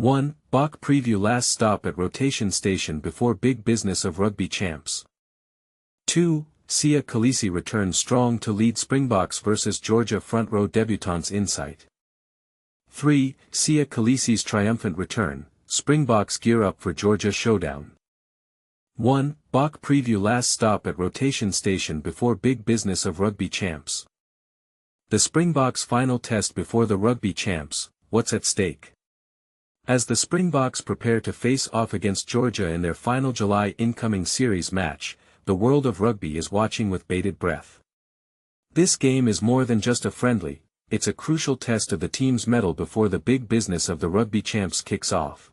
1. BOK Preview. Last stop at rotation station before big business of Rugby Champs. 2. Siya Kolisi returns strong to lead Springboks vs Georgia. Front row Debutants insight. 3. Siya Kolisi's triumphant return, Springboks gear up for Georgia Showdown. 1. BOK Preview. Last stop at rotation station before big business of Rugby Champs. The Springboks' final test before the Rugby Champs, what's at stake? As the Springboks prepare to face off against Georgia in their final July incoming series match, the world of rugby is watching with bated breath. This game is more than just a friendly, it's a crucial test of the team's mettle before the big business of the Rugby Champs kicks off.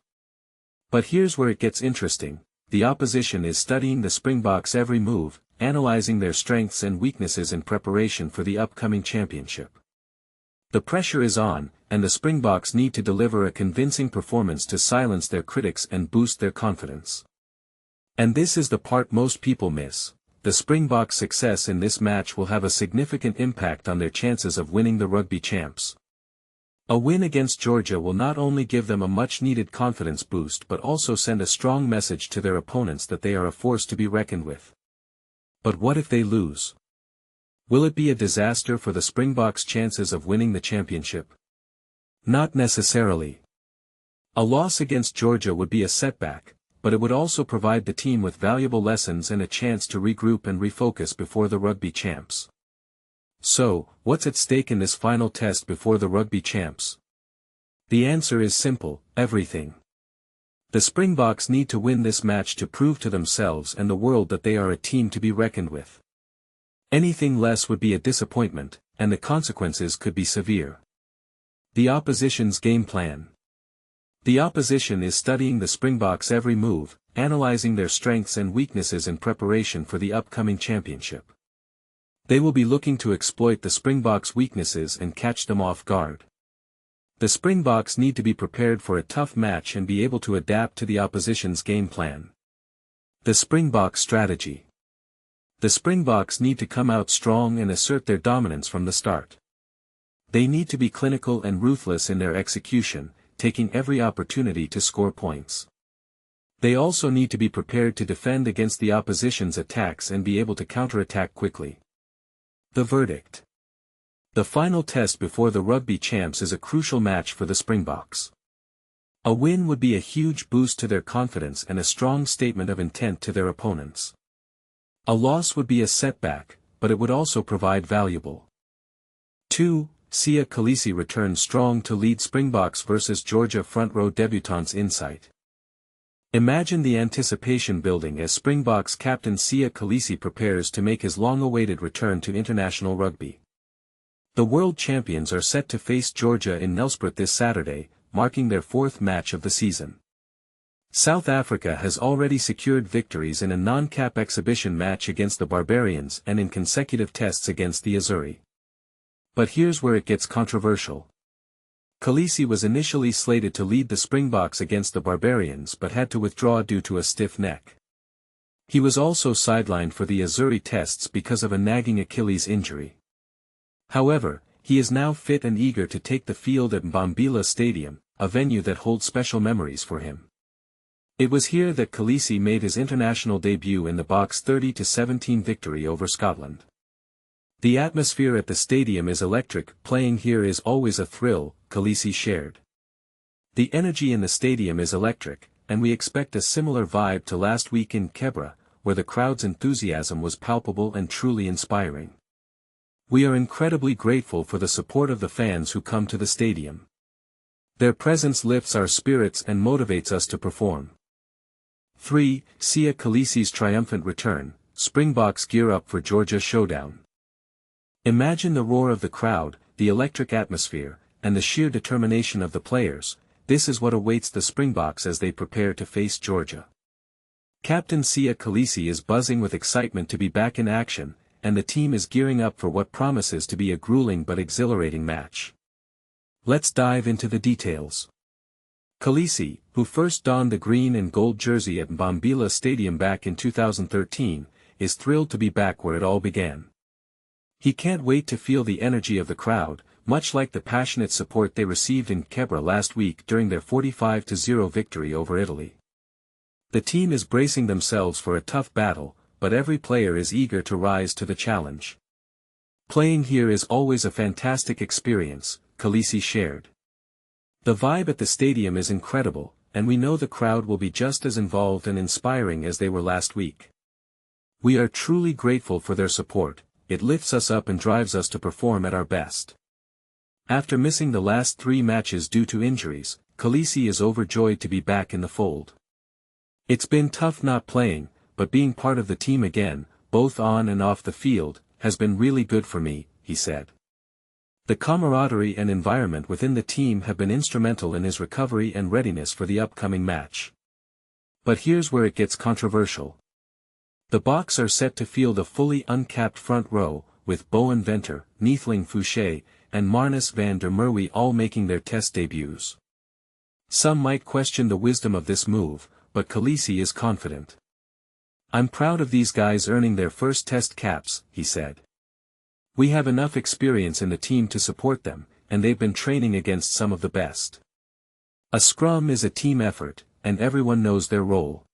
But here's where it gets interesting. The opposition is studying the Springboks' every move, analyzing their strengths and weaknesses in preparation for the upcoming championship. The pressure is on, and the Springboks need to deliver a convincing performance to silence their critics and boost their confidence. And this is the part most people miss. The Springboks' success in this match will have a significant impact on their chances of winning the Rugby Champs. A win against Georgia will not only give them a much-needed confidence boost but also send a strong message to their opponents that they are a force to be reckoned with. But what if they lose? Will it be a disaster for the Springboks' chances of winning the championship? Not necessarily. A loss against Georgia would be a setback, but it would also provide the team with valuable lessons and a chance to regroup and refocus before the Rugby Champs. So, what's at stake in this final test before the Rugby Champs? The answer is simple: everything. The Springboks need to win this match to prove to themselves and the world that they are a team to be reckoned with. Anything less would be a disappointment, and the consequences could be severe. The opposition's game plan. The opposition is studying the Springboks' every move, analyzing their strengths and weaknesses in preparation for the upcoming championship. They will be looking to exploit the Springboks' weaknesses and catch them off guard. The Springboks need to be prepared for a tough match and be able to adapt to the opposition's game plan. The Springboks strategy. The Springboks need to come out strong and assert their dominance from the start. They need to be clinical and ruthless in their execution, taking every opportunity to score points. They also need to be prepared to defend against the opposition's attacks and be able to counterattack quickly. The verdict. The final test before the Rugby Champs is a crucial match for the Springboks. A win would be a huge boost to their confidence and a strong statement of intent to their opponents. A loss would be a setback, but it would also provide valuable. 2. Siya Kolisi returns strong to lead Springboks vs Georgia. Front row Debutants insight. Imagine the anticipation building as Springboks captain Siya Kolisi prepares to make his long-awaited return to international rugby. The world champions are set to face Georgia in Nelspruit this Saturday, marking their fourth match of the season. South Africa has already secured victories in a non-cap exhibition match against the Barbarians and in consecutive tests against the Azzurri. But here's where it gets controversial. Kolisi was initially slated to lead the Springboks against the Barbarians but had to withdraw due to a stiff neck. He was also sidelined for the Azzurri tests because of a nagging Achilles injury. However, he is now fit and eager to take the field at Mbombela Stadium, a venue that holds special memories for him. It was here that Kolisi made his international debut in the BOK's 30-17 victory over Scotland. The atmosphere at the stadium is electric. Playing here is always a thrill, Kolisi shared. The energy in the stadium is electric, and we expect a similar vibe to last week in Kebra, where the crowd's enthusiasm was palpable and truly inspiring. We are incredibly grateful for the support of the fans who come to the stadium. Their presence lifts our spirits and motivates us to perform. 3. Siya Kolisi's triumphant return, Springboks gear up for Georgia Showdown. Imagine the roar of the crowd, the electric atmosphere, and the sheer determination of the players. This is what awaits the Springboks as they prepare to face Georgia. Captain Siya Kolisi is buzzing with excitement to be back in action, and the team is gearing up for what promises to be a grueling but exhilarating match. Let's dive into the details. Kolisi, who first donned the green and gold jersey at Mbombela Stadium back in 2013, is thrilled to be back where it all began. He can't wait to feel the energy of the crowd, much like the passionate support they received in Kebra last week during their 45-0 victory over Italy. The team is bracing themselves for a tough battle, but every player is eager to rise to the challenge. Playing here is always a fantastic experience, Kolisi shared. The vibe at the stadium is incredible, and we know the crowd will be just as involved and inspiring as they were last week. We are truly grateful for their support. It lifts us up and drives us to perform at our best. After missing the last 3 matches due to injuries, Kolisi is overjoyed to be back in the fold. It's been tough not playing, but being part of the team again, both on and off the field, has been really good for me, he said. The camaraderie and environment within the team have been instrumental in his recovery and readiness for the upcoming match. But here's where it gets controversial. The Boks are set to field a fully uncapped front row, with Bowen Venter, Neethling Fouché, and Marnus van der Merwe all making their test debuts. Some might question the wisdom of this move, but Kolisi is confident. "I'm proud of these guys earning their first test caps," he said. "We have enough experience in the team to support them, and they've been training against some of the best. A scrum is a team effort, and everyone knows their role."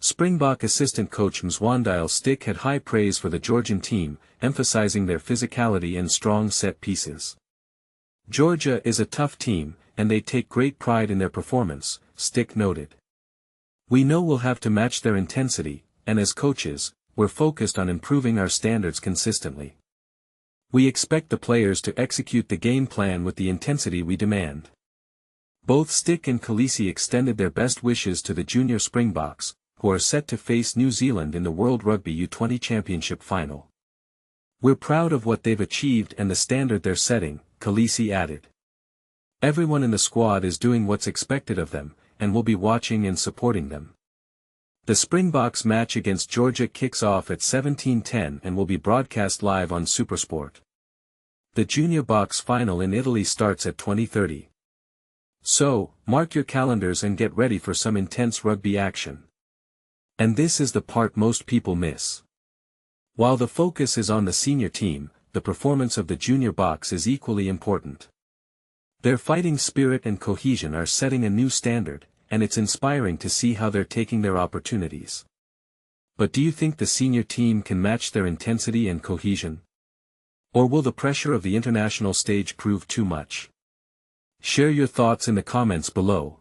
Springbok assistant coach Mzwandile Stick had high praise for the Georgian team, emphasizing their physicality and strong set pieces. "Georgia is a tough team, and they take great pride in their performance," Stick noted. "We know we'll have to match their intensity, and as coaches, we're focused on improving our standards consistently. We expect the players to execute the game plan with the intensity we demand." Both Stick and Kolisi extended their best wishes to the junior Springboks, who are set to face New Zealand in the World Rugby U20 Championship final. "We're proud of what they've achieved and the standard they're setting," Kolisi added. "Everyone in the squad is doing what's expected of them, and will be watching and supporting them." The Springboks match against Georgia kicks off at 17:10 and will be broadcast live on SuperSport. The Junior Boks final in Italy starts at 20:30. So, mark your calendars and get ready for some intense rugby action. And this is the part most people miss. While the focus is on the senior team, the performance of the Junior Boks is equally important. Their fighting spirit and cohesion are setting a new standard, and it's inspiring to see how they're taking their opportunities. But do you think the senior team can match their intensity and cohesion? Or will the pressure of the international stage prove too much? Share your thoughts in the comments below.